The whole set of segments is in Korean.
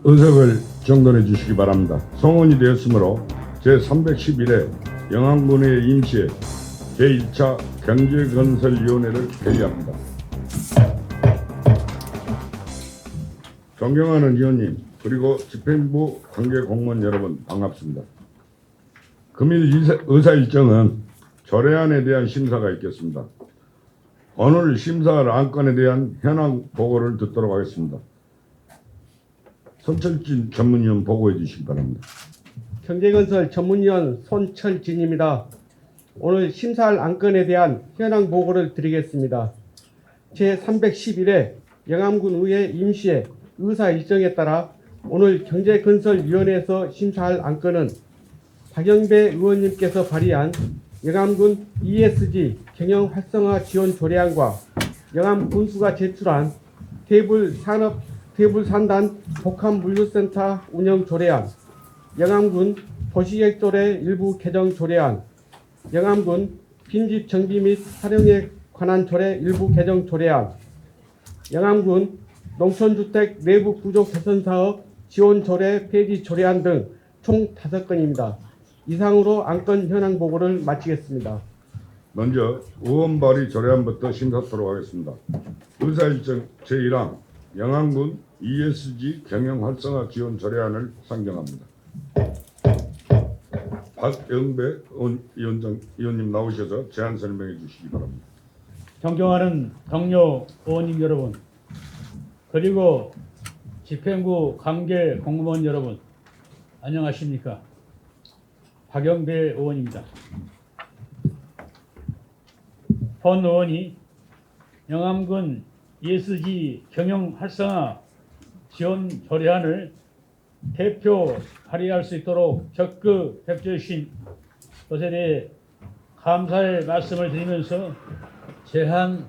의석을 정돈해 주시기 바랍니다. 성원이 되었으므로 제311회 영암군의 임시회 제1차 경제건설위원회를 회의합니다. 존경하는 위원님 그리고 집행부 관계 공무원 여러분 반갑습니다. 금일 의사 일정은 조례안에 대한 심사가 있겠습니다. 오늘 심사할 안건에 대한 현황 보고를 듣도록 하겠습니다. 손철진 전문위원 보고해 주시기 바랍니다. 경제건설 전문위원 손철진입니다. 오늘 심사할 안건에 대한 현황 보고를 드리겠습니다. 제311회 영암군의회 임시회 의사 일정에 따라 오늘 경제건설위원회에서 심사할 안건은 박영배 의원님께서 발의한 영암군 ESG 경영 활성화 지원 조례안과 영암군수가 제출한 대불산단 복합물류센터 운영 조례안, 영암군 도시계획조례 일부 개정 조례안, 영암군 빈집 정비 및 활용에 관한 조례 일부 개정 조례안, 영암군 농촌주택 내부 구조 개선 사업 지원 조례 폐지 조례안 등 총 5건입니다. 이상으로 안건 현황 보고를 마치겠습니다. 먼저 의원 발의 조례안부터 심사하도록 하겠습니다. 의사 일정 제1항 영암군 ESG 경영 활성화 지원 조례안을 상정합니다. 박영배 의원님 나오셔서 제안 설명해 주시기 바랍니다. 존경하는 동료 의원님 여러분, 그리고 집행부 관계 공무원 여러분, 안녕하십니까? 박영배 의원입니다. 본 의원이 영암군 ESG 경영 활성화 지원 조례안을 대표 발의할 수 있도록 적극 협조해 주신 것에 대해 감사의 말씀을 드리면서 제안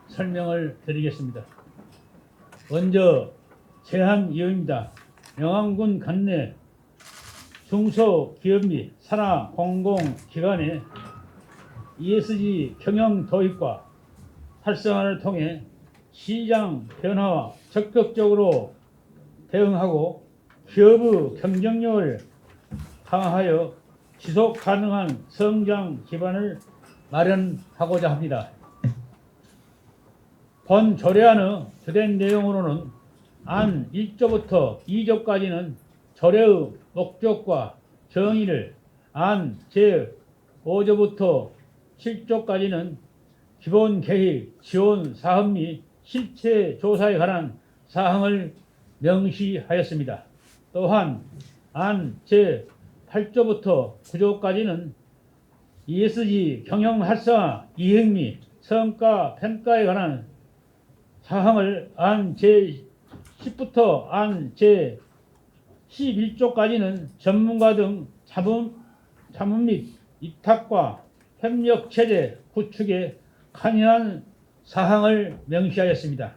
설명을 드리겠습니다. 먼저 제안 이유입니다. 영암군 관내 중소기업 및 산하 공공기관의 ESG 경영 도입과 활성화를 통해 시장 변화와 적극적으로 대응하고 기업의 경쟁력을 강화하여 지속 가능한 성장 기반을 마련하고자 합니다. 본 조례안의 주된 내용으로는 안 1조부터 2조까지는 조례의 목적과 정의를, 안 제5조부터 7조까지는 기본 계획, 지원 사업 및 실체 조사에 관한 사항을 명시하였습니다. 또한 안 제8조부터 9조까지는 ESG 경영 활성화 이행 및 성과 평가에 관한 사항을, 안 제10부터 안 제11조까지는 전문가 등 자문 및 위탁과 협력 체제 구축에 관여한 사항을 명시하였습니다.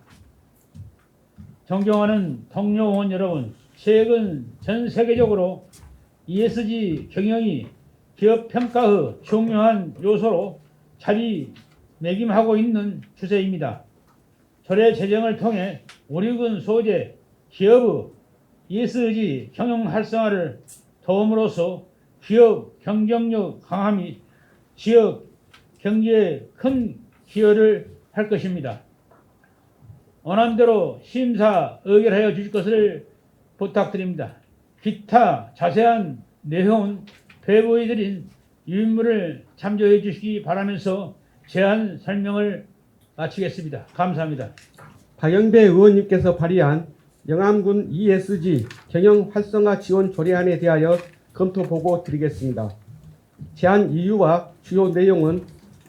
존경하는 동료 의원 여러분, 최근 전 세계적으로 ESG 경영이 기업 평가의 중요한 요소로 자리매김하고 있는 추세입니다. 조례 제정을 통해 우리군 소재 기업의 ESG 경영 활성화를 도움으로써 기업 경쟁력 강화 및 지역 경제에 큰 기여를 할 것입니다. 원안대로 심사 의결하여 주실 것을 부탁드립니다. 기타 자세한 내용은 배부해 드린 유인물을 참조해 주시기 바라면서 제안 설명을 마치겠습니다. 감사합니다. 박영배 의원님께서 발의한 영암군 ESG 경영 활성화 지원 조례안에 대하여 검토 보고 드리겠습니다. 제안 이유와 주요 내용은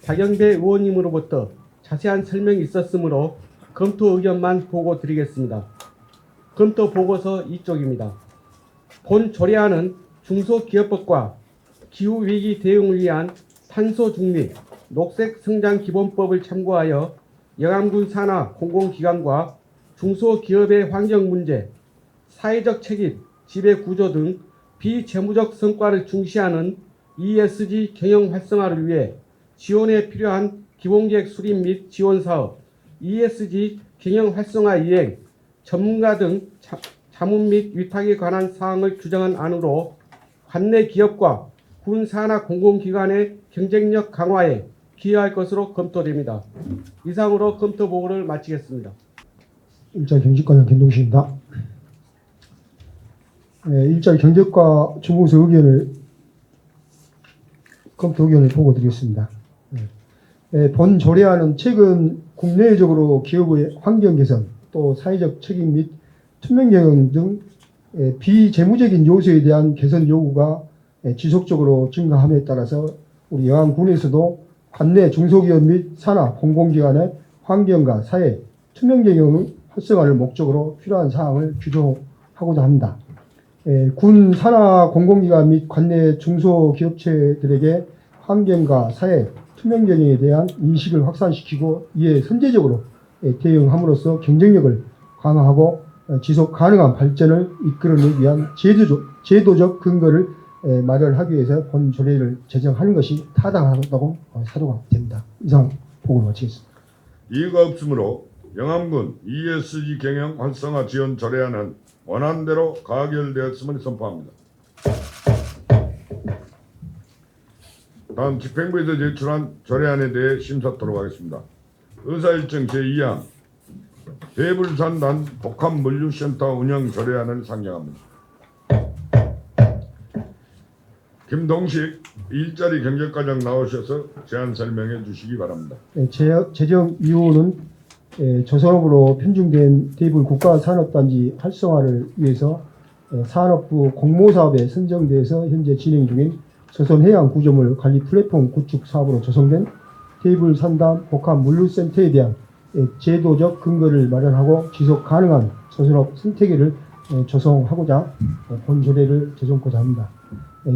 박영배 의원님으로부터 자세한 설명이 있었으므로 검토 의견만 보고 드리겠습니다. 검토 보고서 2쪽입니다. 본 조례안은 중소기업법과 기후위기 대응을 위한 탄소 중립, 녹색 성장 기본법을 참고하여 영암군 산하 공공기관과 중소기업의 환경 문제, 사회적 책임, 지배구조 등 비재무적 성과를 중시하는 ESG 경영 활성화를 위해 지원에 필요한 기본계획 수립 및 지원 사업, ESG 경영 활성화 이행, 전문가 등 자문 및 위탁에 관한 사항을 규정한 안으로 관내 기업과 군 산하 공공기관의 경쟁력 강화에 기여할 것으로 검토됩니다. 이상으로 검토 보고를 마치겠습니다. 1차 경제과장 김동식입니다. 1차 경제과 주무부서 의견을 검토 의견을 보고 드리겠습니다. 본 조례안은 최근 국내적으로 기업의 환경 개선, 또 사회적 책임 및 투명 경영 등 비재무적인 요소에 대한 개선 요구가 지속적으로 증가함에 따라서 우리 영암군에서도 관내 중소기업 및 산하 공공기관의 환경과 사회 투명 경영 활성화를 목적으로 필요한 사항을 규정하고자 합니다. 군 산하 공공기관 및 관내 중소기업체들에게 환경과 사회 투명 경영에 대한 인식을 확산시키고 이에 선제적으로 대응함으로써 경쟁력을 강화하고 지속 가능한 발전을 이끌어내기 위한 제도적 근거를 마련하기 위해서 본 조례를 제정하는 것이 타당하다고 사료가 됩니다. 이상 보고를 마치겠습니다. 이의가 없으므로 영암군 ESG 경영 활성화 지원 조례안은 원안대로 가결되었음을 선포합니다. 다음 집행부에서 제출한 조례안에 대해 심사토록 하겠습니다. 의사일정 제2항 대불산단 복합물류센터 운영 조례안을 상정합니다. 김동식 일자리 경제과장 나오셔서 제안 설명해 주시기 바랍니다. 제정 이유는 조선업으로 편중된 대불 국가산업단지 활성화를 위해서 산업부 공모사업에 선정돼서 현재 진행 중인 조선해양구조물 관리 플랫폼 구축 사업으로 조성된 대불 산단 복합물류센터에 대한 제도적 근거를 마련하고 지속 가능한 조선업 생태계를 조성하고자 본 조례를 제정하고자 합니다.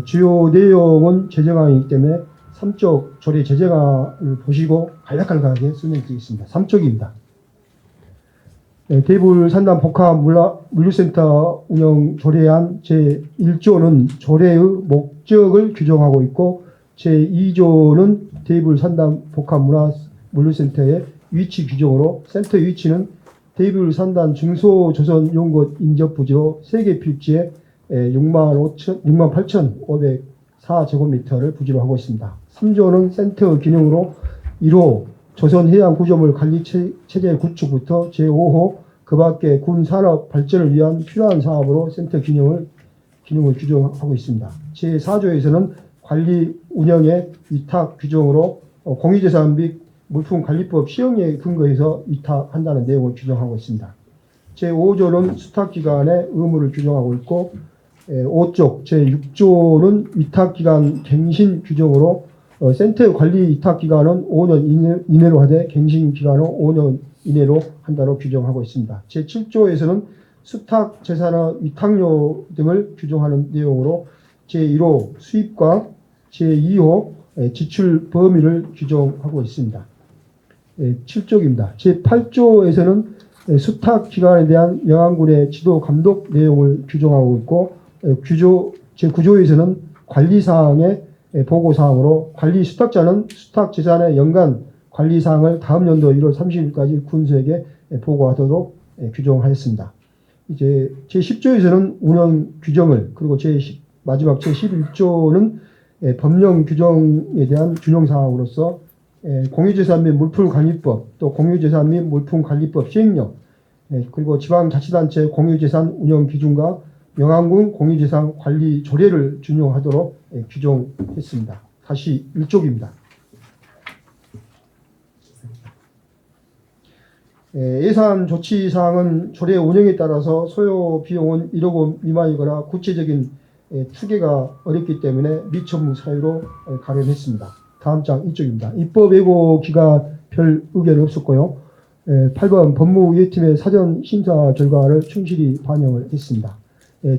주요 내용은 제정안이기 때문에 3쪽 조례 제정안을 보시고 간략하게 설명드리겠습니다. 3쪽입니다. 대불 산단 복합 물류센터 운영 조례안 제1조는 조례의 목적을 규정하고 있고 제2조는 대불 산단 복합 물류센터의 위치 규정으로 센터 위치는 대불 산단 중소조선용곳 인접부지로 세개 필지에 68,504제곱미터를 부지로 하고 있습니다. 3조는 센터 기능으로 1호 조선해양구조물 관리체제 구축부터 제5호 그 밖에 군 산업 발전을 위한 필요한 사업으로 센터 기능을 규정하고 있습니다. 제4조에서는 관리 운영의 위탁 규정으로 공유재산 및 물품관리법 시행에 근거해서 위탁한다는 내용을 규정하고 있습니다. 제5조는 수탁기관의 의무를 규정하고 있고 5쪽 제6조는 위탁기관 갱신 규정으로 센터 관리 위탁기간은 5년 이내로 하되 갱신기간은 5년 이내로 한다로 규정하고 있습니다. 제7조에서는 수탁 재산의 위탁료 등을 규정하는 내용으로 제1호 수입과 제2호 지출 범위를 규정하고 있습니다. 7쪽입니다. 제8조에서는 수탁 기관에 대한 영암군의 지도 감독 내용을 규정하고 있고 제9조에서는 관리사항의 보고사항으로 관리 수탁자는 수탁 재산의 연간 관리사항을 다음 연도 1월 30일까지 군수에게 보고하도록 규정하였습니다. 이제 제10조에서는 운영 규정을 그리고 마지막 제11조는 법령 규정에 대한 균형사항으로서 공유재산 및 물품관리법 또 공유재산 및 물품관리법 시행령 그리고 지방자치단체 공유재산 운영 기준과 영암군 공유재산 관리 조례를 준용하도록 규정했습니다. 다시 1쪽입니다. 예산 조치사항은 조례 운영에 따라서 소요 비용은 1억 원 미만이거나 구체적인 추계가 어렵기 때문에 미처분 사유로 가름했습니다. 다음 장 2쪽입니다. 입법 예고 기간 별 의견 없었고요. 8번 법무위팀의 사전 심사 결과를 충실히 반영을 했습니다.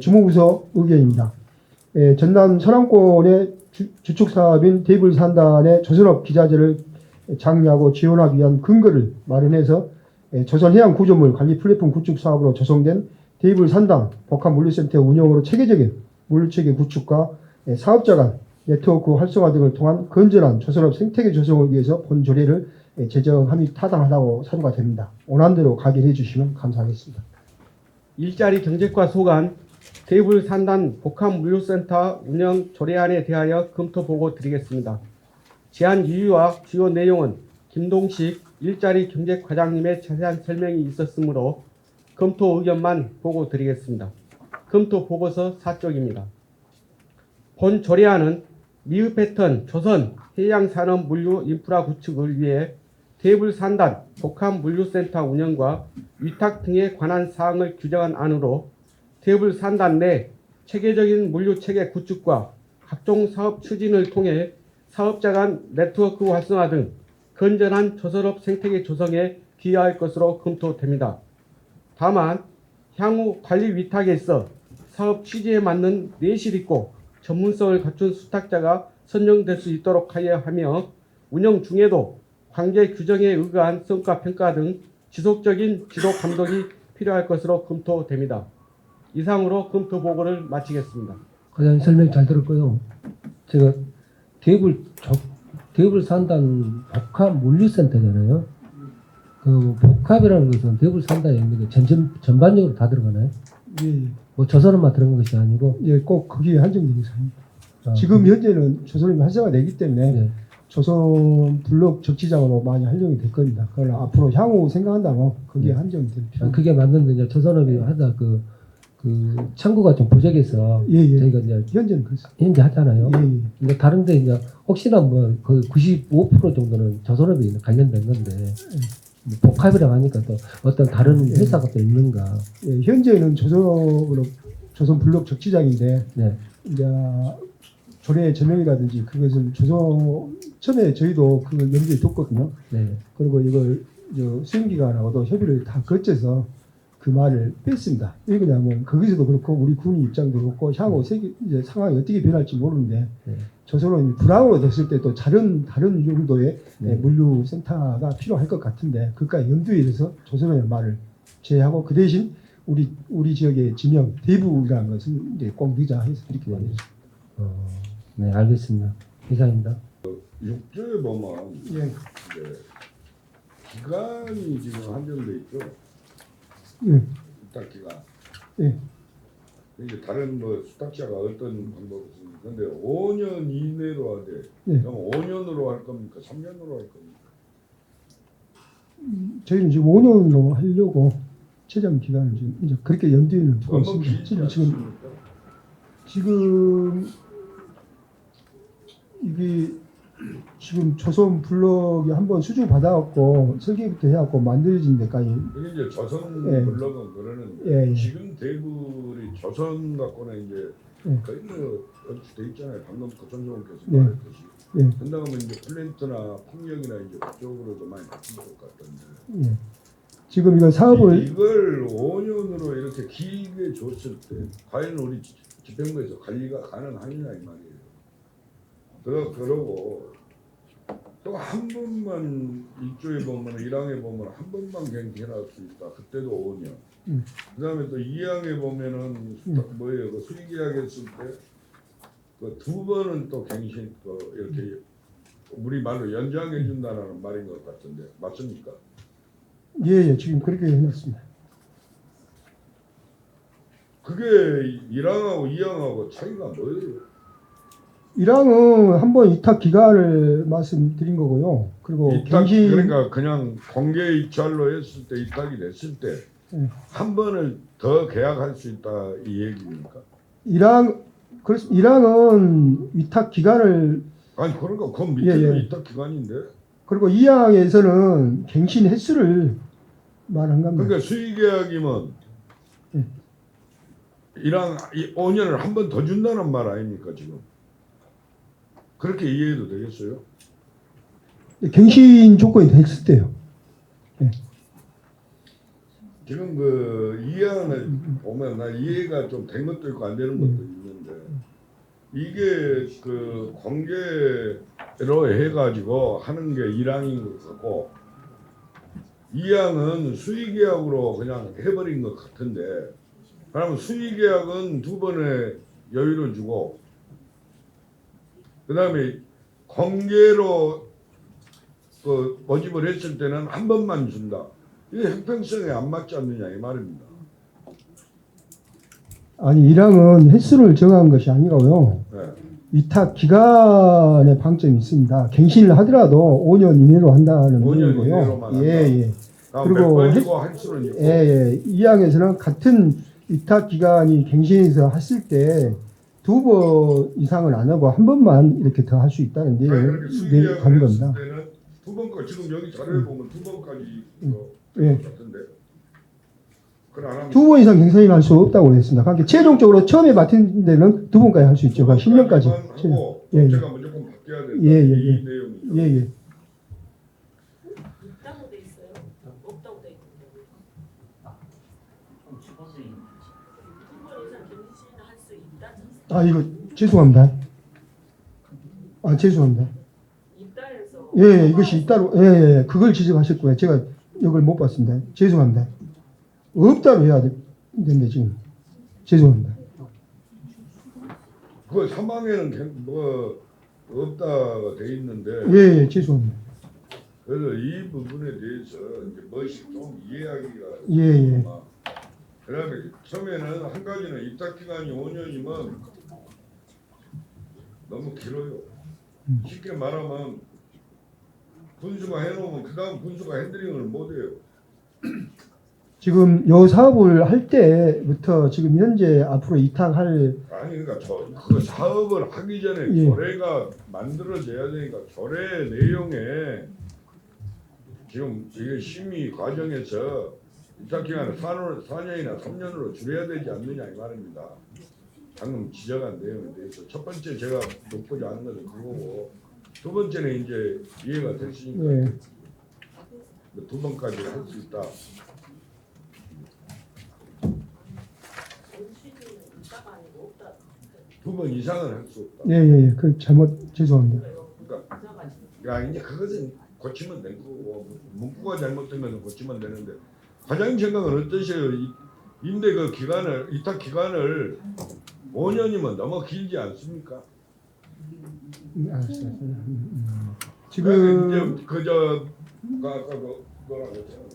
주무부서 의견입니다. 전남 서남권의 주축사업인 대불산단의 조선업 기자재를 장려하고 지원하기 위한 근거를 마련해서 조선해양구조물 관리 플랫폼 구축 사업으로 조성된 대불산단 복합물류센터 운영으로 체계적인 물류체계 구축과 사업자 간 네트워크 활성화 등을 통한 건전한 조선업 생태계 조성을 위해서 본 조례를 제정함이 타당하다고 사료가 됩니다. 원안대로 가결해 주시면 감사하겠습니다. 일자리 경제과 소관 대불 산단 복합물류센터 운영 조례안에 대하여 검토 보고 드리겠습니다. 제안 이유와 주요 내용은 김동식 일자리 경제과장님의 자세한 설명이 있었으므로 검토 의견만 보고 드리겠습니다. 검토 보고서 4쪽입니다. 본 조례안은 미흡 패턴 조선 해양산업 물류 인프라 구축을 위해 대불 산단 복합 물류센터 운영과 위탁 등에 관한 사항을 규정한 안으로 대불 산단 내 체계적인 물류 체계 구축과 각종 사업 추진을 통해 사업자 간 네트워크 활성화 등 건전한 조선업 생태계 조성에 기여할 것으로 검토됩니다. 다만 향후 관리 위탁에 있어 사업 취지에 맞는 내실 있고 전문성을 갖춘 수탁자가 선정될 수 있도록 하여 하며 운영 중에도 관계 규정에 의거한 성과 평가 등 지속적인 지도 감독이 필요할 것으로 검토됩니다. 이상으로 검토 보고를 마치겠습니다. 과장님 설명 잘 들었고요. 제가 대불 산단 복합 물류센터잖아요. 그 복합이라는 것은 대불 산단에 있는 게 전반적으로 다 들어가나요? 예, 뭐 조선업만 들어간 것이 아니고. 예, 꼭 거기에 한정되는 사항입니다. 아, 지금 현재는 조선업이 활성화되기 때문에 네. 조선 블록 적지장으로 많이 활용이 될 겁니다. 그러나 앞으로 향후 생각한다면 거기에 네. 한정될 필요. 아, 그게 맞는데 이제 조선업이 하다 그 창구가 좀 부족해서 예, 예. 저희가 이제 현재는 그렇습니다. 현재 하잖아요. 예, 예. 근데 다른데 이제 혹시나 뭐 거의 95% 정도는 조선업이 관련된 건데 뭐 복합이라고 하니까 또 어떤 다른 회사가 또 있는가. 예, 현재는 조선 블록 적지장인데 네. 이제 조례 전형이라든지 그것을 처음에 저희도 그걸 염두에 뒀거든요. 네. 그리고 이걸 수행기관하고도 협의를 다 거쳐서 그 말을 뺐습니다. 왜 그러냐면 거기서도 그렇고 우리 군의 입장도 그렇고 향후 세계 이제 상황이 어떻게 변할지 모르는데 네. 조선은 불황으로 됐을 때 또 다른 정도의 네. 물류센터가 필요할 것 같은데 그까지 염두에 둬서 조선의 말을 제외하고 그 대신 우리 지역의 지명 대부라는 것은 이제 꼭 넣자 해서 이렇게 말했습니다. 네, 알겠습니다. 이상입니다. 6조에 보면 예. 이제 기간이 지금 한정돼 있죠. 예. 수탁 기간. 예. 이게 다른 뭐 수탁자가 어떤 방법이 있습니까? 근데 5년 이내로 하되 예. 그럼 5년으로 할 겁니까? 3년으로 할 겁니까? 저희는 지금 5년으로 하려고 최장 기간을 지금 이제 그렇게 염두에는 두고 너무 있습니다. 길지 않습니까? 지금 이게 지금 조선 블록이 한번 수주 받아갖고 설계부터 해갖고 만들어진 데까지 이게 이제 조선 예. 블록은 그러는데 예, 예. 지금 대구리 조선 갖고는 이제 예. 거의 뭐 어떻게 돼 있잖아요. 방금 고천정원께서 예. 말했듯이. 예. 그다음에 이제 플랜트나 풍력이나 이제 그쪽으로도 많이 바뀐 것 같던데. 예. 지금 이거 사업을 이걸 5년으로 이렇게 길게 줬을 때 과연 우리 집행부에서 관리가 가능하느냐 이 말이에요. 그러고 또 한 번만 1조에 보면 1항에 보면 한 번만 갱신할 수 있다. 그때도 5년. 그다음에 또 2항에 보면은 뭐예요? 그 수의계약했을 때 그 2번은 또 갱신 이렇게 우리 말로 연장해 준다는 말인 것 같은데 맞습니까? 예, 지금 그렇게 해놨습니다. 그게 1항하고 2항하고 차이가 뭐예요? 1항은 한번 이탁 기간을 말씀드린 거고요. 그리고 이탁 갱신 그러니까 그냥 공개 입찰로 했을 때 이탁이 됐을 때 한 번을 더 계약할 수 있다 이 얘기입니까? 1항은 위탁 기간을 아니 그러니까 그 밑에는 예, 예. 이탁 기간인데 그리고 2항에서는 갱신 횟수를 말한 겁니다. 그러니까 수의계약이면 예. 1항 5년을 한 번 더 준다는 말 아닙니까 지금? 그렇게 이해해도 되겠어요? 갱신 조건이 됐을 때요. 지금 그 2항을 보면 나 이해가 좀 된 것도 있고 안 되는 것도 있는데 이게 그 공개로 해가지고 하는 게 1항인 것 같고 2항은 수의계약으로 그냥 해버린 것 같은데 그러면 수의계약은 2번의 여유를 주고 그 다음에 공개로 그 모집을 했을 때는 한 번만 준다. 이게 형평성에 안 맞지 않느냐 이 말입니다. 아니 1항은 횟수를 정한 것이 아니고요. 네. 위탁 기간의 방점이 있습니다. 갱신을 하더라도 5년 이내로 한다는 5년 내용이고요. 이내로만 한다. 예. 그리고 그리고 몇 번이고 할 수는 있고. 예. 이 항에서는 같은 위탁 기간이 갱신해서 했을 때 2번 이상은 안 하고 한 번만 이렇게 더 할 수 있다는 아니, 내용을 그렇게 수리하고 가는 했을 겁니다. 때는 두 번 거 지금 여기 자료에 보면 두 번까지 예. 같은데. 그래 안 하면 2번 이상 갱신을 할 수 없다고 했습니다. 그러니까 최종적으로 처음에 맡은 데는 2번까지 할 수 있죠. 그러니까 10년까지. 하고 예, 예. 정체가 무조건 바뀌어야 된다. 예, 예, 이 예. 내용이죠. 예, 예. 있다고 돼 있어요. 없다고 돼 있는데. 두 번 이상 갱신을 할 수 있다. 아, 이거 죄송합니다. 아, 죄송합니다. 있다 해서. 예, 이것이 따로 예, 그걸 지적하셨고요. 제가 이걸 못 봤습니다. 죄송합니다. 없다로 해야 되는데 지금 죄송합니다. 그 사망에는 뭐 없다가 돼 있는데 예, 죄송합니다. 그래서 이 부분에 대해서 이제 무엇이 좀 이해하기가 예. 그다음에 처음에는 한 가지는 입탁 기간이 5년이면 너무 길어요. 쉽게 말하면 군수가 해놓으면 그 다음 군수가 핸들링을 못해요. 지금 요 사업을 할 때부터 지금 현재 앞으로 이탁할 아니 그러니까 그 사업을 하기 전에 예. 조례가 만들어져야 되니까 조례 내용에 지금 이게 심의 과정에서 입탁 기간을 4년이나 3년으로 줄여야 되지 않느냐 이 말입니다. 방금 지적한 내용에 대해서 첫 번째 제가 높지 않은 것은 그거고 두 번째는 이제 이해가 됐으니까 예. 두 번까지 할 수 있다. 갱신은 있다가 아니고 없다. 두 번 이상은 할 수 없다. 예. 그 잘못 죄송합니다. 그러니까 야 이제 그것은 고치면 되는 거고 문구가 잘못되면 고치면 되는데 과장님 생각은 어떠세요? 임대 그 기간을 이탁 기간을 5년이면 너무 길지 않습니까? 알았어요. 지금 지금 이제 그저 아까 뭐라고 했잖아요.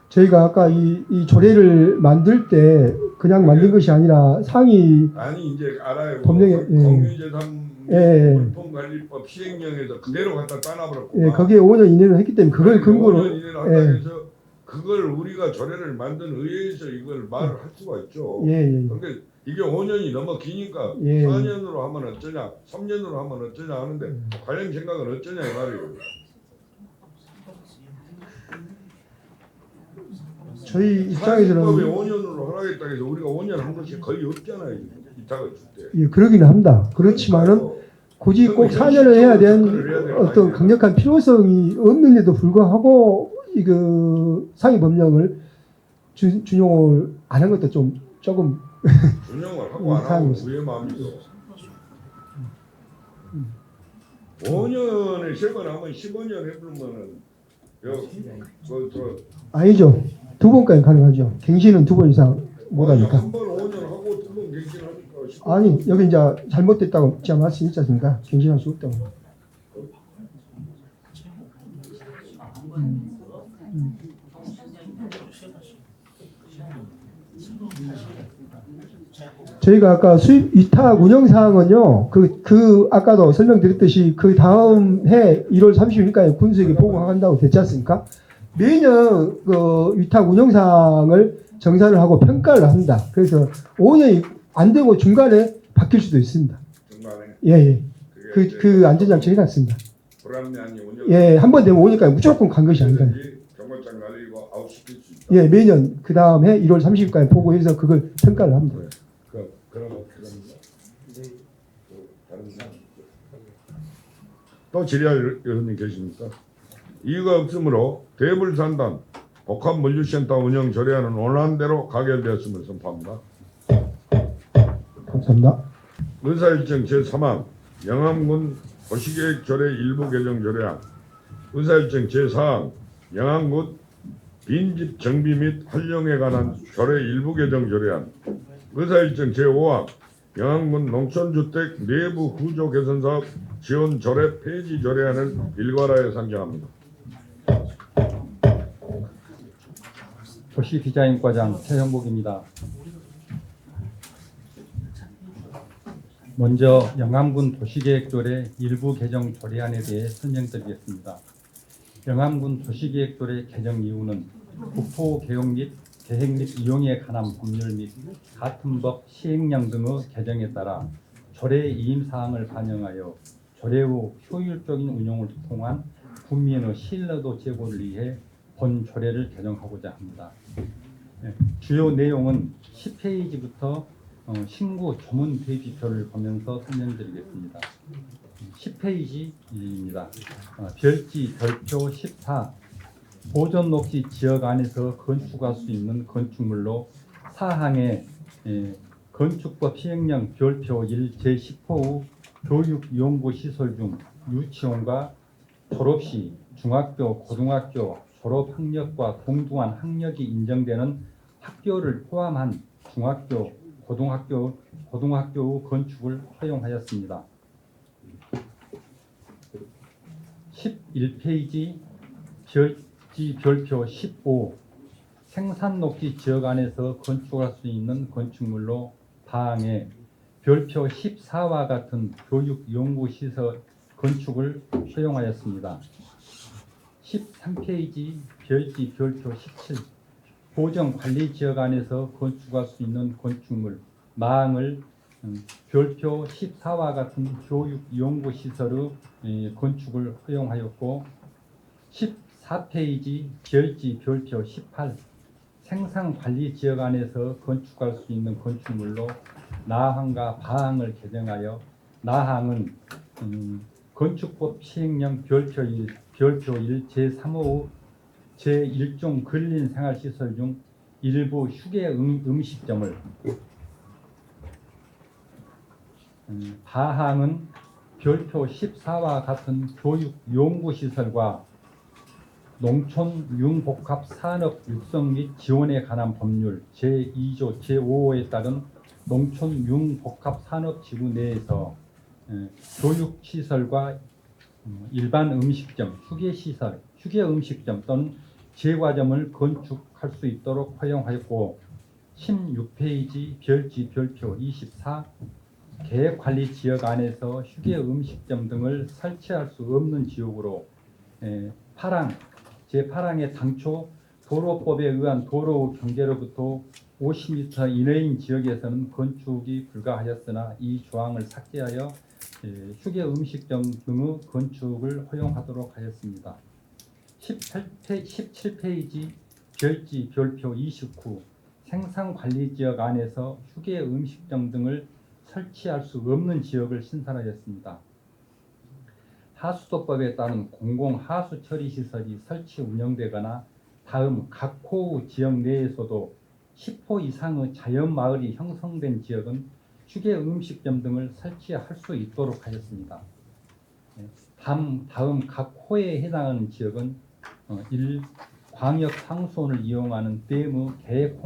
저희가 아까 이 조례를 만들 때 그냥 만든 것이 아니라 상위 아니 이제 알아요. 법령에, 예. 공유재산 예. 물품관리법 시행령에서 그대로 갖다 따놔버렸고. 예, 거기에 5년 이내로 했기 때문에 그걸 근거로 5년 이내로 한다 해서 그걸 우리가 조례를 만든 의회에서 이걸 말을 할 수가 있죠. 예. 그러니까 이게 5년이 너무 기니까 예. 4년으로 하면 어쩌냐, 3년으로 하면 어쩌냐 하는데 관련 생각은 어쩌냐 이 말이에요. 저희 법에 입장에서는 5년으로 하라겠다 해서 우리가 5년 한 것이 거의 없잖아요. 이탁을 줄 때. 예, 그러기는 합니다. 그렇지만은 굳이 꼭 4년을 해야 되는 어떤 강력한 필요성이 없는데도 불구하고 그 상위 법령을 준용을 안 한 것도 좀 조금 운영을 하고 안 하고 우리의 마음이죠. 5년을 세거나면 15년 해보면은 아니죠. 2번까지 가능하죠. 갱신은 2번 이상 못하니까. 한번 5년 하고 두 번 갱신하니까 아니 여기 이제 잘못됐다고 제가 말씀했지 않습니까? 갱신할 수 없다고. 저희가 아까 수입 위탁 운영 사항은요, 그 아까도 설명드렸듯이 그 다음 해 1월 30일까지 군수에게 보고한다고 됐지 않습니까? 매년 그 위탁 운영 사항을 정산을 하고 평가를 합니다. 그래서 5년이 안 되고 중간에 바뀔 수도 있습니다. 중간에 예. 그게 이제 그 안전장치 해놨습니다. 불합리한 운영. 예, 한 번 되면 5년까지 무조건 간 것이 아니다. 경고장 날리고 아웃시킬 수 있다. 예, 매년 그 다음 해 1월 30일까지 보고해서 그걸 평가를 합니다. 그러면 또 질의할 여러분이 계십니까? 이유가 없으므로 대불산단 복합물류센터 운영 조례안은 원안대로 가결되었음을 선포합니다. 감사합니다. 의사일정 제3항 영암군 도시계획 조례 일부 개정 조례안 의사일정 제4항 영암군 빈집 정비 및 활용에 관한 조례 일부 개정 조례안 의사일정 제5항 영암군 농촌주택 내부 구조 개선 사업 지원 조례 폐지 조례안을 일괄하여 상정합니다. 도시 디자인과장 최형복입니다. 먼저 영암군 도시계획조례 일부 개정 조례안에 대해 설명드리겠습니다. 영암군 도시계획조례 개정 이유는 국토 개혁 및 계획 및 이용에 관한 법률 및 같은 법 시행령 등의 개정에 따라 조례 이임사항을 반영하여 조례 후 효율적인 운용을 통한 국민의 신뢰도 제고를 위해 본 조례를 개정하고자 합니다. 주요 내용은 10페이지부터 신고 조문 대지표를 보면서 설명드리겠습니다. 10페이지입니다. 별지 별표 14 보존 녹지 지역 안에서 건축할 수 있는 건축물로 사항의 건축법 시행령 별표 1 제10호 교육 연구 시설 중 유치원과 졸업시 중학교, 고등학교 졸업 학력과 동등한 학력이 인정되는 학교를 포함한 중학교, 고등학교 건축을 허용하였습니다. 11페이지 별표 15 생산녹지 지역 안에서 건축할 수 있는 건축물로 다항에 별표 14와 같은 교육연구시설 건축을 허용하였습니다. 13페이지 별표 17 보정관리지역 안에서 건축할 수 있는 건축물 마항을 별표 14와 같은 교육연구시설의 건축을 허용하였고 14페이지 별표 18 생산관리지역 안에서 건축할 수 있는 건축물로 나항과 바항을 개정하여 나항은 건축법 시행령 별표 1 제3호 제1종 근린 생활시설 중 일부 휴게 음식점을 바항은 별표 14와 같은 교육 연구시설과 농촌 융복합 산업 육성 및 지원에 관한 법률 제2조 제5호에 따른 농촌 융복합 산업 지구 내에서 교육시설과 일반 음식점, 휴게시설, 휴게 음식점 또는 제과점을 건축할 수 있도록 허용하였고 16페이지 별표 24 계획관리지역 안에서 휴게 음식점 등을 설치할 수 없는 지역으로 제8항의 당초 도로법에 의한 도로 경계로부터 50m 이내인 지역에서는 건축이 불가하였으나 이 조항을 삭제하여 휴게 음식점 등의 건축을 허용하도록 하였습니다. 17페이지 별표 29 생산관리지역 안에서 휴게 음식점 등을 설치할 수 없는 지역을 신설하였습니다. 하수도법에 따른 공공하수처리시설이 설치 운영되거나 다음 각 호우 지역 내에서도 10호 이상의 자연마을이 형성된 지역은 휴게 음식점 등을 설치할 수 있도록 하였습니다. 다음 각 호에 해당하는 지역은 1. 광역 상수원을 이용하는 댐의 계획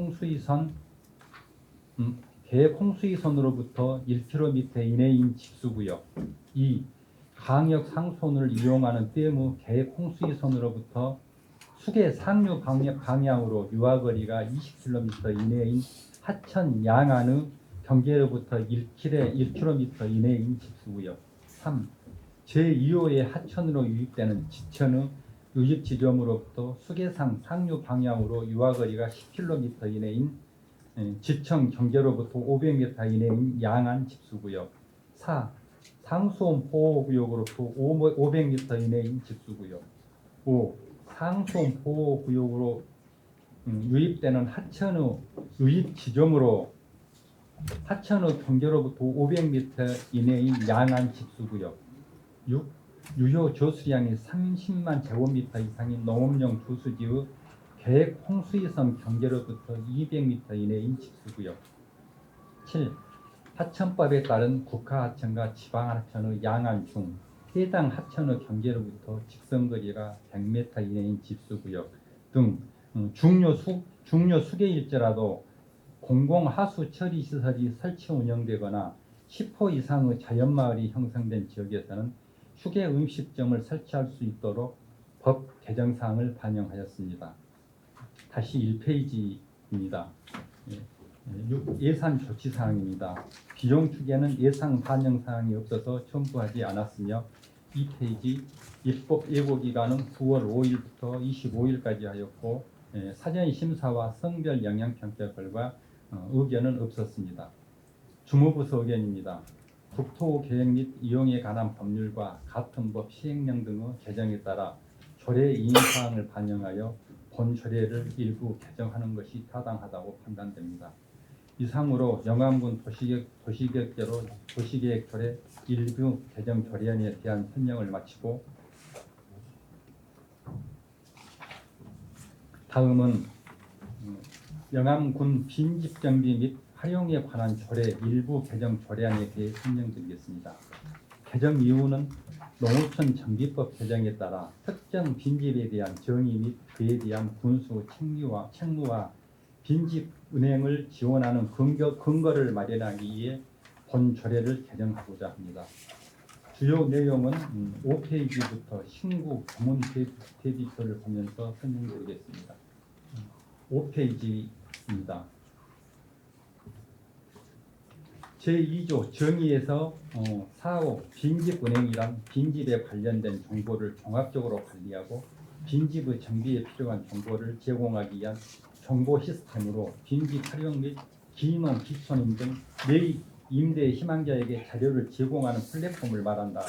홍수위선으로부터 1km 이내인 집수구역 2. 광역 상수원을 이용하는 댐의 계획 홍수위선으로부터 수계 상류 방향으로 유하거리가 20km 이내인 하천 양안의 경계로부터 1km 이내인 집수구역 3. 제2호의 하천으로 유입되는 지천의 유입 지점으로부터 수계상 상류 방향으로 유하거리가 10km 이내인 지천 경계로부터 500m 이내인 양안 집수구역 4. 상수원 보호구역으로부터 500m 이내인 집수구역 5. 상수원 보호구역으로 유입되는 하천의 유입 지점으로 하천의 경계로부터 500m 이내인 양안 집수구역 6. 유효 조수량이 30만 제곱미터 이상인 농업용 조수지의 계획 홍수위선 경계로부터 200m 이내인 집수구역 7. 하천법에 따른 국가하천과 지방하천의 양안 중 해당 하천의 경계로부터 직선거리가 100m 이내인 집수구역 등 중요 수계일지라도 공공하수처리시설이 설치 운영되거나 10호 이상의 자연마을이 형성된 지역에서는 휴게 음식점을 설치할 수 있도록 법 개정사항을 반영하였습니다. 다시 1페이지입니다. 예산 조치 사항입니다. 비용 추계는 예상 반영 사항이 없어서 첨부하지 않았으며 이 페이지 입법 예고 기간은 9월 5일부터 25일까지 하였고 사전 심사와 성별 영향 평가 결과 의견은 없었습니다. 주무부서 의견입니다. 국토 계획 및 이용에 관한 법률과 같은 법 시행령 등의 개정에 따라 조례 이행 사항을 반영하여 본 조례를 일부 개정하는 것이 타당하다고 판단됩니다. 이상으로 영암군 도시계획 조례 일부 개정 조례안에 대한 설명을 마치고 다음은 영암군 빈집 정비 및 활용에 관한 조례 일부 개정 조례안에 대해 설명드리겠습니다. 개정 이유는 농어촌 정비법 개정에 따라 특정 빈집에 대한 정의 및 그에 대한 군수 책무와 빈집 은행을 지원하는 근거를 마련하기 위해 본 조례를 개정하고자 합니다. 주요 내용은 5페이지부터 신구 조문 대비표를 보면서 설명드리겠습니다. 5페이지입니다. 제2조 정의에서 4호 빈집은행이란 빈집에 관련된 정보를 종합적으로 관리하고 빈집의 정비에 필요한 정보를 제공하기 위한 정보 시스템으로 빈집 활용 및 기임원 기촌인 등 매입 임대 희망자에게 자료를 제공하는 플랫폼을 말한다고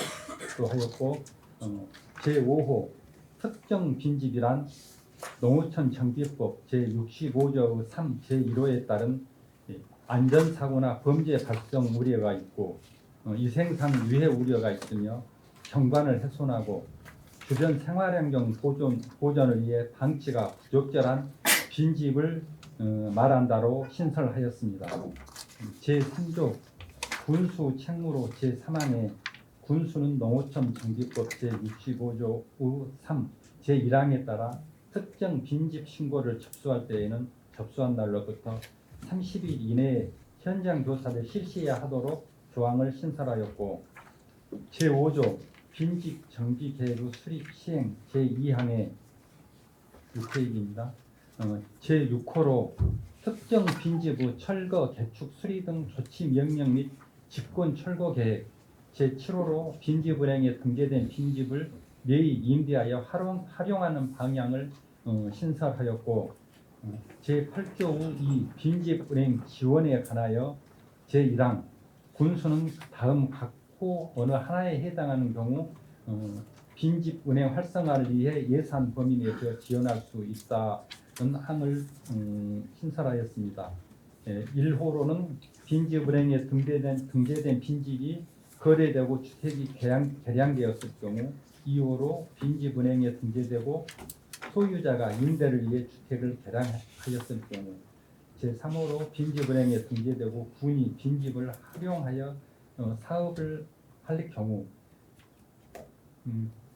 하였고 제5호 특정 빈집이란 농어촌 정비법 제65조 3 제1호에 따른 안전사고나 범죄 발생 우려가 있고 위생상 위해 우려가 있으며 경관을 훼손하고 주변 생활환경 보존을 위해 방치가 부적절한 빈집을 말한다로 신설하였습니다. 제3조 군수 책무로 제3항에 군수는 농어촌 정비법 제65조 3 제1항에 따라 특정 빈집 신고를 접수할 때에는 접수한 날로부터 30일 이내에 현장 조사를 실시해야 하도록 조항을 신설하였고 제5조 빈집 정비 계획의 수립 시행 제2항에 6페이지입니다. 제6호로 특정 빈집의 철거, 개축, 수리 등 조치 명령 및 집권 철거 계획 제7호로 빈집은행에 등재된 빈집을 매입, 임대하여 활용하는 방향을 신설하였고 제8조 2 빈집은행 지원에 관하여 제1항 군수는 다음 각 호 어느 하나에 해당하는 경우 빈집은행 활성화를 위해 예산 범위 내에서 지원할 수 있다는 항을 신설하였습니다. 1호로는 빈집은행에 등재된 빈집이 거래되고 주택이 개량되었을 경우 2호로 빈집은행에 등재되고 소유자가 임대를 위해 주택을 개량하였을 경우 제3호로 빈집은행에 등재되고 군이 빈집을 활용하여 사업을 할 경우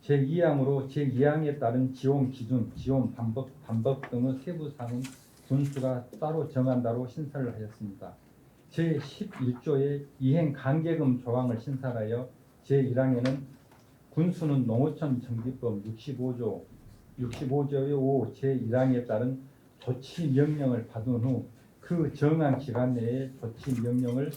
제2항으로 제2항에 따른 지원 기준, 지원 방법 등의 세부 사항은 군수가 따로 정한다로 신설을 하였습니다. 제11조의 이행 관계금 조항을 신설하여 제1항에는 군수는 농어촌 정비법 65조의 5 제1항에 따른 조치 명령을 받은 후 그 정한 기간 내에 조치 명령을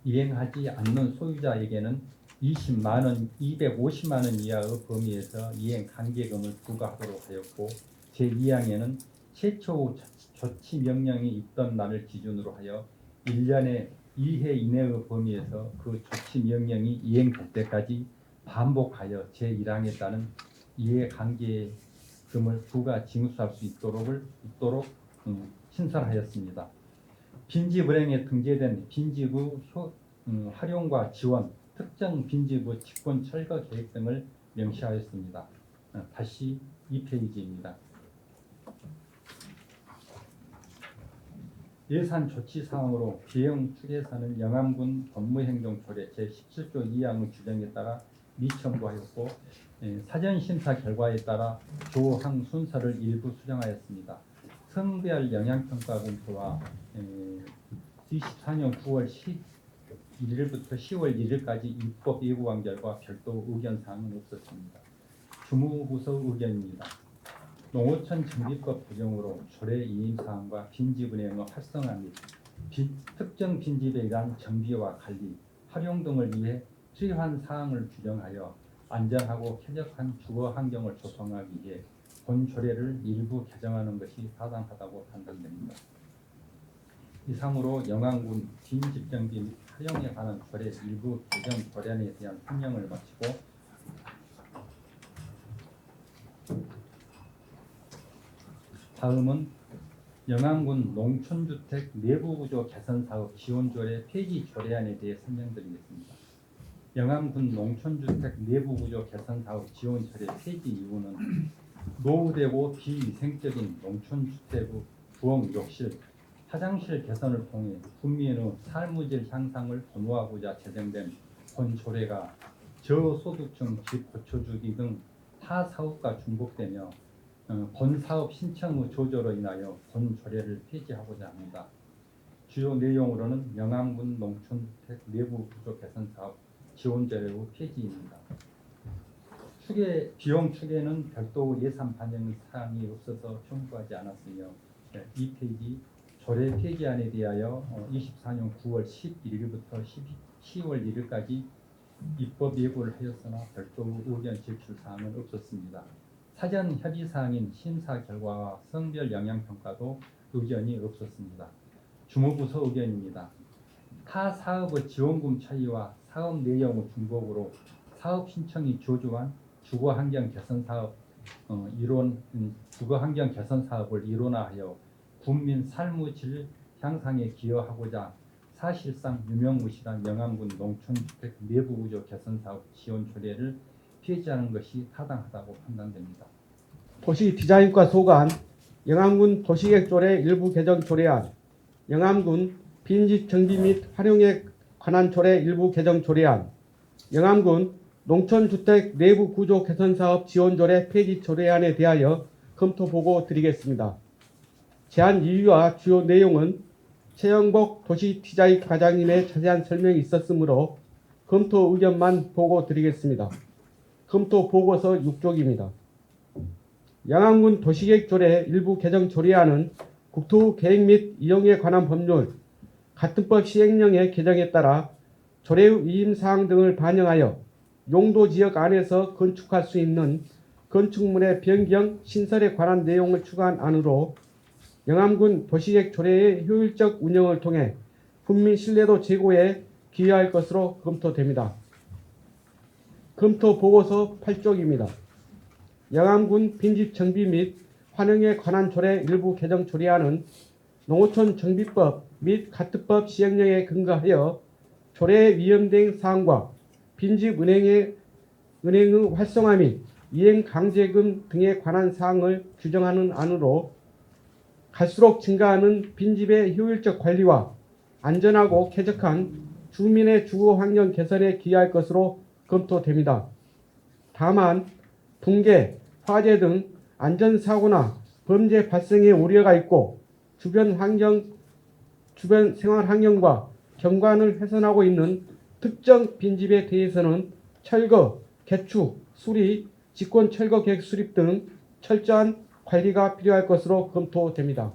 이행하지 않는 소유자에게는 20만 원, 250만 원 이하의 범위에서 이행 관계금을 부과하도록 하였고 제2항에는 최초 조치 명령이 있던 날을 기준으로 하여 1년에 2회 이내의 범위에서 그 조치 명령이 이행될 때까지 반복하여 제1항에 따른 이해 관계금을 부과 징수할 수 있도록 신설하였습니다. 빈집은행에 등재된 빈집의 활용과 지원, 특정 빈집의 집권 철거 계획 등을 명시하였습니다. 다시 2페이지입니다. 예산 조치 사항으로 비용 추계사는 영암군 법무행정조례 제17조 2항의 규정에 따라 미첨부하였고 사전 심사 결과에 따라 조항 순서를 일부 수정하였습니다. 성별 영향평가 검토와 24년 9월 11일부터 10월 1일까지 입법 예고한 결과 별도 의견 사항은 없었습니다. 주무부서 의견입니다. 농어촌 정비법 개정으로 조례 이임 사항과 빈집 운행의 활성화 및 특정 빈집에 의한 정비와 관리, 활용 등을 위해 필요한 사항을 규정하여 안전하고 쾌적한 주거 환경을 조성하기 위해 본 조례를 일부 개정하는 것이 타당하다고 판단됩니다. 이상으로 영암군 빈집 정비 및 활용에 관한 조례 일부 개정 조례안에 대한 설명을 마치고 다음은 영암군 농촌주택 내부구조 개선사업 지원조례 폐지 조례안에 대해 설명드리겠습니다. 영암군 농촌주택 내부구조 개선사업 지원조례 폐지 이유는 노후되고 비위생적인 농촌주택의 부엌, 욕실, 화장실 개선을 통해 국민의 삶의 질 향상을 도모하고자 제정된 본 조례가 저소득층 집 고쳐주기 등 타 사업과 중복되며 본 사업 신청의 조조로 인하여 본 조례를 폐지하고자 합니다. 주요 내용으로는 영암군 농촌주택 내부 구조 개선 사업 지원 조례의 폐지입니다. 비용 추계는 별도 예산 반영 사항이 없어서 첨부하지 않았으며 2페이지 조례 폐기안에 대하여 24년 9월 11일부터 10월 1일까지 입법 예고를 하였으나 별도 의견 제출 사항은 없었습니다. 사전 협의 사항인 심사 결과와 성별 영향 평가도 의견이 없었습니다. 주무부서 의견입니다. 타 사업의 지원금 차이와 사업 내용의 중복으로 사업 신청이 조주한 주거 환경 개선 사업 주거 환경 개선 사업을 일원화하여 국민 삶의 질 향상에 기여하고자 사실상 유명무실한 영암군 농촌주택 내부구조 개선 사업 지원 조례를 폐지하는 것이 타당하다고 판단됩니다. 도시 디자인과 소관 영암군 도시계획조례 일부 개정 조례안, 영암군 빈집 정비 및 활용에 관한 조례 일부 개정 조례안, 영암군 농촌주택 내부 구조 개선 사업 지원 조례 폐지 조례안에 대하여 검토 보고 드리겠습니다. 제안 이유와 주요 내용은 최영복 도시디자인 과장님의 자세한 설명이 있었으므로 검토 의견만 보고 드리겠습니다. 검토 보고서 6쪽입니다. 영암군 도시계획조례 일부 개정 조례안은 국토 계획 및 이용에 관한 법률, 같은 법 시행령의 개정에 따라 조례의 위임사항 등을 반영하여 용도지역 안에서 건축할 수 있는 건축물의 변경, 신설에 관한 내용을 추가한 안으로 영암군 도시계획 조례의 효율적 운영을 통해 국민 신뢰도 제고에 기여할 것으로 검토됩니다. 검토 보고서 8쪽입니다. 영암군 빈집 정비 및 환영에 관한 조례 일부 개정 조례안은 농어촌 정비법 및 같은 법 시행령에 근거하여 조례에 위헌된 사항과 빈집 은행의 활성화 및 이행 강제금 등에 관한 사항을 규정하는 안으로 갈수록 증가하는 빈집의 효율적 관리와 안전하고 쾌적한 주민의 주거 환경 개선에 기여할 것으로 검토됩니다. 다만 붕괴, 화재 등 안전사고나 범죄 발생의 우려가 있고 주변 생활 환경과 경관을 훼손하고 있는 특정 빈집에 대해서는 철거, 개축, 수리, 직권 철거 계획 수립 등 철저한 관리가 필요할 것으로 검토됩니다.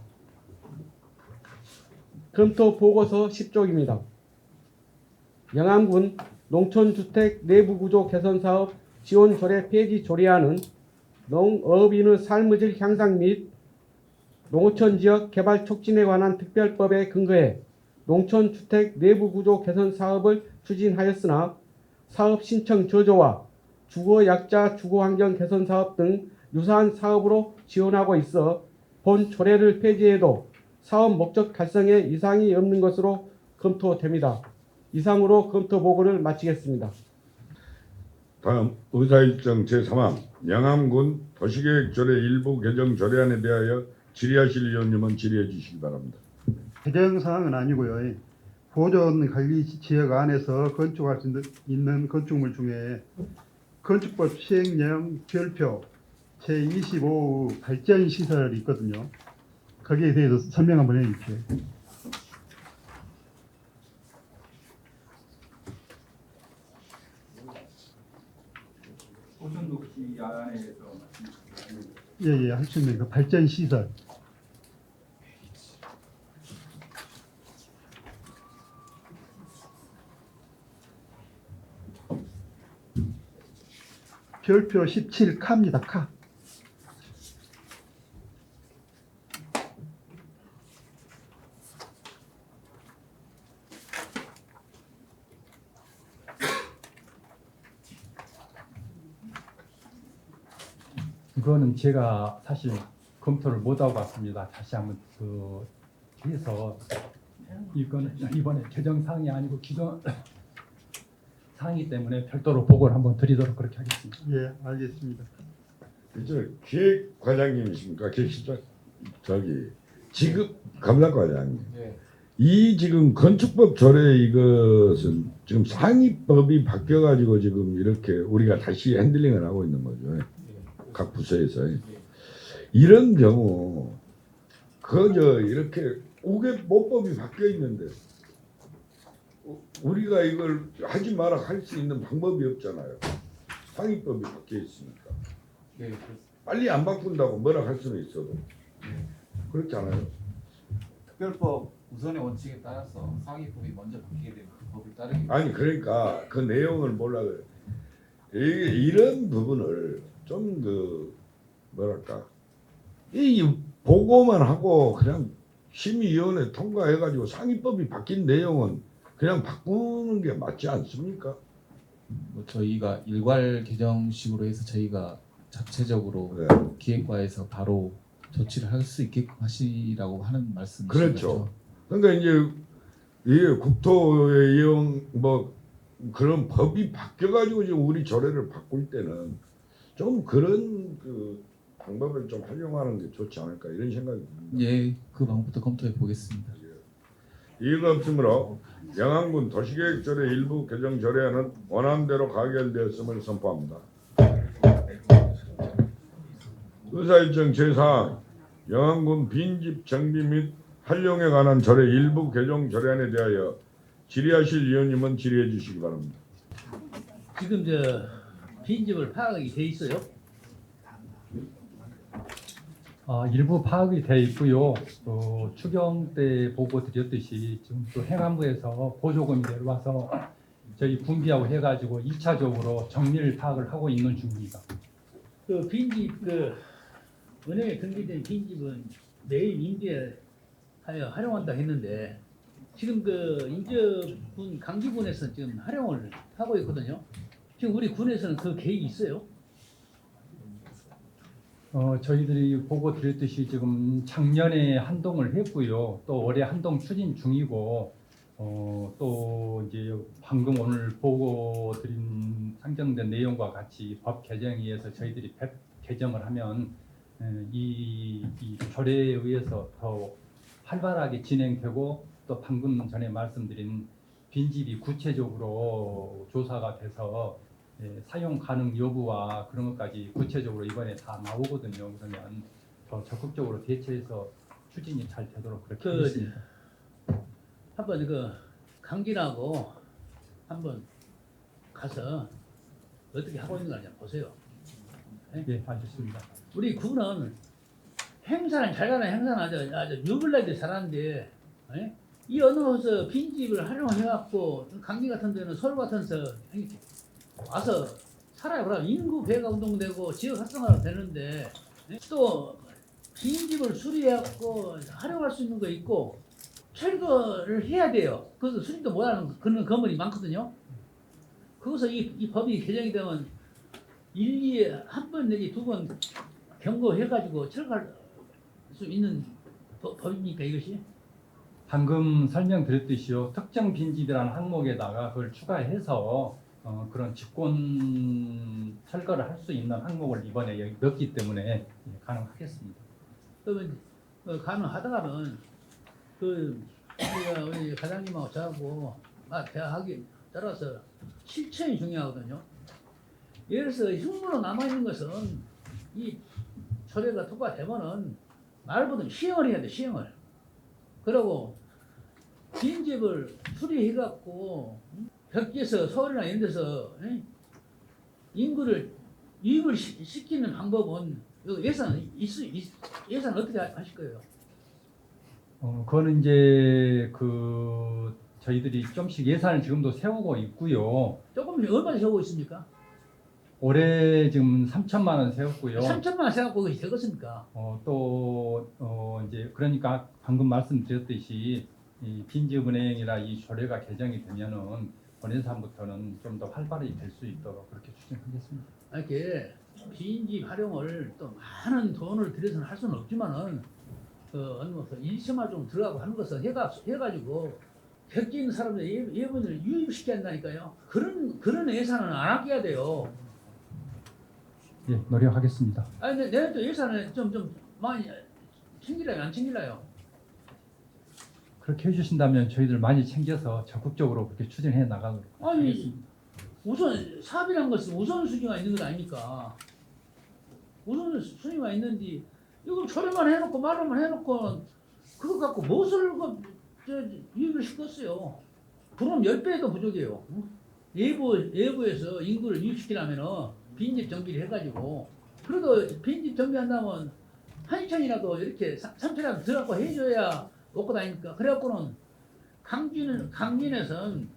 검토 보고서 10쪽입니다. 영암군 농촌주택 내부구조 개선사업 지원조례 폐지 조례안은 농업인의 삶의 질 향상 및 농어촌 지역 개발 촉진에 관한 특별법에 근거해 농촌주택 내부구조 개선 사업을 추진하였으나 사업 신청 저조와 주거약자 주거환경 개선 사업 등 유사한 사업으로 지원하고 있어 본 조례를 폐지해도 사업 목적 달성에 이상이 없는 것으로 검토됩니다. 이상으로 검토 보고를 마치겠습니다. 다음 의사일정 제3항 영암군 도시계획조례 일부 개정 조례안에 대하여 질의하실 의원님은 질의해 주시기 바랍니다. 개정 사항은 아니고요. 보존 관리 지역 안에서 건축할 수 있는 건축물 중에 건축법 시행령 별표 제25 발전 시설이 있거든요. 거기에 대해서 설명 한번 해주십시오. 보존 녹지 안에서 예, 할 수 있는 그 발전 시설. 별표 17 카입니다. 카. 이거는 제가 사실 검토를 못하고 왔습니다. 다시 한번 해서 이거는 이번에 개정 사항이 아니고 기존 사항이기 때문에 별도로 보고를 한번 드리도록 그렇게 하겠습니다. 예, 알겠습니다. 이제 기획과장님이십니까? 기획실장 저기 지급 감사과장님. 이 지금 건축법 조례 이것은 지금 상위법이 바뀌어가지고 지금 이렇게 우리가 다시 핸들링을 하고 있는 거죠. 각 부서에서 이런 경우 그저 이렇게 우계보법이 바뀌어 있는데 우리가 이걸 하지 마라 할 수 있는 방법이 없잖아요. 상위법이 바뀌어 있으니까 빨리 안 바꾼다고 뭐라 할 수는 있어도 그렇지 않아요? 특별법 우선의 원칙에 따라서 상위법이 먼저 바뀌게 되면 그 법을 따르기 아니 그러니까 그 내용을 몰라요. 이런 부분을 좀 그 뭐랄까 이 보고만 하고 그냥 심의위원회 통과해가지고 상위법이 바뀐 내용은 그냥 바꾸는 게 맞지 않습니까? 뭐 저희가 일괄 개정식으로 해서 저희가 자체적으로 네. 기획과에서 바로 조치를 할 수 있게끔 하시라고 하는 말씀이신 그렇죠. 거죠? 그러니까 이제 이 국토의 이용 뭐 그런 법이 바뀌어가지고 지금 우리 조례를 바꿀 때는 좀 그런 그 방법을 좀 활용하는 게 좋지 않을까 이런 생각이 듭니다. 예, 그 방법도 검토해 보겠습니다. 이의가 없으므로 영안군 도시계획조례 일부 개정 조례안은 원안대로 가결되었음을 선포합니다. 의사일정 제4 영안군 빈집 정비 및 활용에 관한 조례 일부 개정 조례안에 대하여 질의하실 위원님은 질의해 주시기 바랍니다. 지금 저 빈집을 파악이 돼 있어요? 일부 파악이 돼 있고요. 또 추경 때 보고 드렸듯이 지금 또 행안부에서 보조금이 내려와서 저희 분비하고 해가지고 2차적으로 정밀 파악을 하고 있는 중입니다. 그 빈집 그 은행에 등기된 빈집은 매일 임대하여 활용한다 했는데 지금 그 인접군 강기군에서 지금 활용을 하고 있거든요. 지금 우리 군에서는 그 계획이 있어요? 저희들이 보고 드렸듯이 지금 작년에 한동을 했고요. 또 올해 한동 추진 중이고, 또 이제 방금 오늘 보고 드린 상정된 내용과 같이 법 개정에 의해서 저희들이 개정을 하면 이 조례에 의해서 더 활발하게 진행되고 또 방금 전에 말씀드린 빈집이 구체적으로 조사가 돼서 사용 가능 여부와 그런 것까지 구체적으로 이번에 다 나오거든요. 그러면 더 적극적으로 대처해서 추진이 잘 되도록 그렇게 하겠습니다. 한번 그 강진하고 한번 가서 어떻게 하고 있는 거 보세요. 예, 알겠습니다. 우리 군은 행사는 잘 가는 행사는 아주 유불나게 잘하는데 이 어느 곳에서 빈집을 활용해갖고 강진 같은 데는 서울 같은 데서 와서 살아요. 그럼 인구 배가 운동되고 지역 활성화가 되는데 또 빈집을 수리해갖고 활용할 수 있는 거 있고 철거를 해야 돼요. 그래서 수리도 못하는 그런 건물이 많거든요. 거기서 이 법이 개정이 되면 1, 2에 한 번 내지 2번 경고해가지고 철거할 수 있는 법입니까 이것이? 방금 설명드렸듯이요. 특정 빈집이라는 항목에다가 그걸 추가해서 그런 직권 철거를 할 수 있는 항목을 이번에 여기 넣었기 때문에 가능하겠습니다. 그러면 가능하다가는 우리 과장님하고 저하고 대화하기 따라서 실천이 중요하거든요. 예를 들어서 흉물로 남아있는 것은 이 조례가 통과되면은 말보다 시행을 해야 돼, 시행을. 그리고 빈집을 수리해갖고 벽지에서 서울이나 이런 데서 인구를 유입을 시키는 방법은 이거 예산 어떻게 하실 거예요? 그거는 이제 저희들이 좀씩 예산을 지금도 세우고 있고요. 조금 얼마나 세우고 있습니까? 올해 지금 3천만 원 세웠고요. 3천만 원 세우고 그게 되겠습니까? 이제 그러니까 방금 말씀드렸듯이 이 빈집은행이나 이 조례가 개정이 되면은 본예산부터는 좀 더 활발히 될 수 있도록 그렇게 추진하겠습니다. 이렇게 빈집 활용을 또 많은 돈을 들여서는 할 수는 없지만은 일처마 좀 들어가고 하는 것은 해가지고 객지 있는 사람들 예분을 유입시켜야 한다니까요. 그런 예산은 안 아껴야 돼요. 예, 노력하겠습니다. 아니 근데 내가 또 예산을 좀 많이 챙기려요, 안 챙기려요? 그렇게 해주신다면 저희들 많이 챙겨서 적극적으로 그렇게 추진해 나가도록 아니 하겠습니다. 우선 사업이란 것은 우선순위가 있는 것 아닙니까? 우선순위가 있는데 이거 처리만 해놓고 말로만 해놓고 그거 갖고 무엇을 유입을 시켰어요? 그럼 10배도 부족해요. 응? 예부에서 인구를 유입시키려면은 빈집 정비를 해가지고 그래도 빈집 정비한다면 1,000이라도 이렇게 3,000이라도 들어가고 해줘야 먹고 다니니까 그래갖고는 강진에선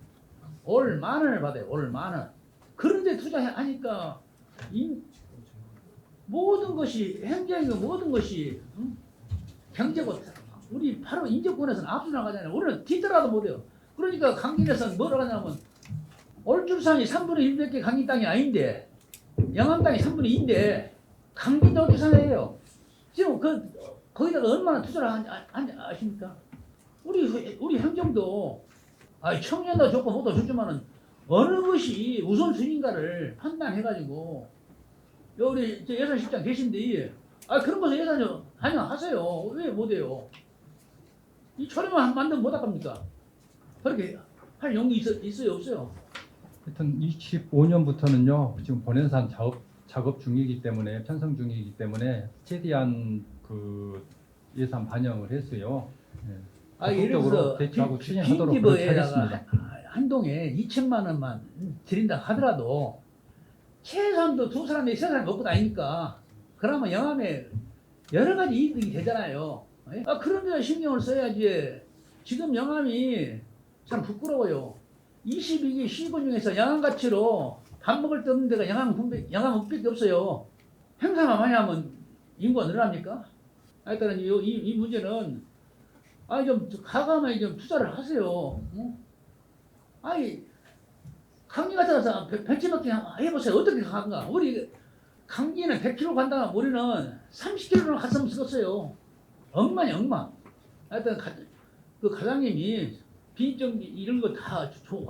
올 10,000원을 받아요. 올 10,000원. 그런데 투자하니까 모든 것이 행정이고 모든 것이 경제고 우리 바로 인접권에서는 앞서 나가잖아요. 우리는 뒤더라도 못해요. 그러니까 강진에서는 뭐라고 하냐면 올줄산이 3분의 1밖에 강진 땅이 아닌데 영암 땅이 3분의 2인데 강진도 올줄산이에요. 지금 거기다가 얼마나 투자를 하는지 아십니까? 우리 행정도 청년도 좋고 뭐도 좋지만은 어느 것이 우선순위인가를 판단해가지고 우리 예산실장 계신데 그런 것을 예산 좀 하세요. 왜 못해요? 이 처리만 만들면 못할겁니까? 그렇게 할 용기 있어요 없어요? 하여튼 25년부터는요 지금 본예산 작업 중이기 때문에 편성 중이기 때문에 최대한 예산 반영을 했어요. 예를 들어서 대처하고 추진하도록 그렇게 하겠습니다. 빈집에다가 한 동에 2천만 원만 드린다 하더라도 최소한도 2사람이 3사람이 먹고 다니니까 그러면 영암에 여러 가지 이득이 되잖아요. 그런 데다 신경을 써야지. 지금 영암이 참 부끄러워요. 22개 시군 중에서 영암 가치로 밥 먹을 데 없는 데가 영암밖에 없어요. 행사만 많이 하면 인구가 늘어납니까? 하여튼 이 문제는 좀 과감하게 좀 투자를 하세요. 응? 강진 같은 데서 100km 해보세요. 어떻게 간가? 우리 강진은 100km 간다면 우리는 30km나 갔으면 쓰겠어요. 엉망. 하여튼 그 과장님이 비정비 이런 거 다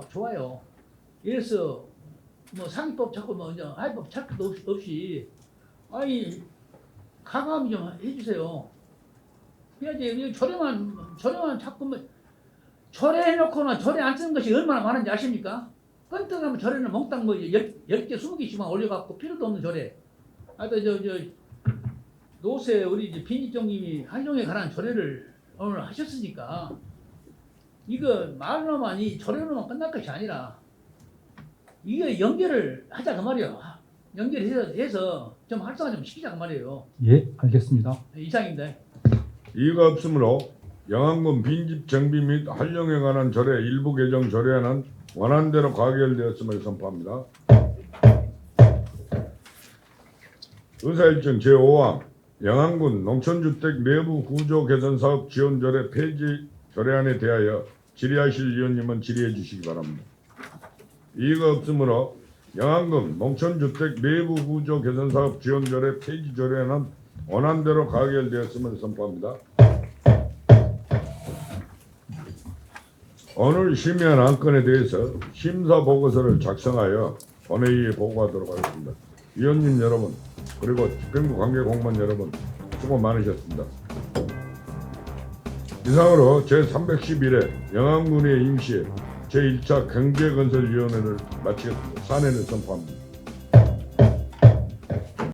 좋아요. 그래서 뭐 상위법 자꾸 하위법 찾을 것도 없이 과감히 좀 해주세요. 그래야지 조례만 자꾸 조례해놓고는 조례 안 쓰는 것이 얼마나 많은지 아십니까? 끈떡하면 조례는 몽땅 10개, 20개씩만 올려갖고 필요도 없는 조례. 하여튼 노세 우리 빈집정비 활용에 관한 조례를 오늘 하셨으니까 이거 말로만 이 조례로만 끝날 것이 아니라 이게 연결을 하자 그 말이에요. 연결해서 좀 활성화 좀 시키자 그 말이에요. 예, 알겠습니다. 이상입니다. 이가 없으므로 영암군 빈집 정비 및 활용에 관한 조례 일부 개정 조례안은 원안대로 가결되었음을 선포합니다. 의사일정 제5항 영암군 농촌주택 내부 구조 개선 사업 지원 조례 폐지 조례안에 대하여 질의하실 위원님은 질의해 주시기 바랍니다. 이의가 없으므로 영암군 농촌주택 내부 구조 개선 사업 지원 조례 폐지 조례안은 원안대로 가결되었음을 선포합니다. 오늘 심의한 안건에 대해서 심사 보고서를 작성하여 본회의에 보고하도록 하겠습니다. 위원님 여러분 그리고 집행부 관계 공무원 여러분 수고 많으셨습니다. 이상으로 제311회 영암군의 임시 제1차 경제건설위원회를 마치겠습니다. 사내를 선포합니다.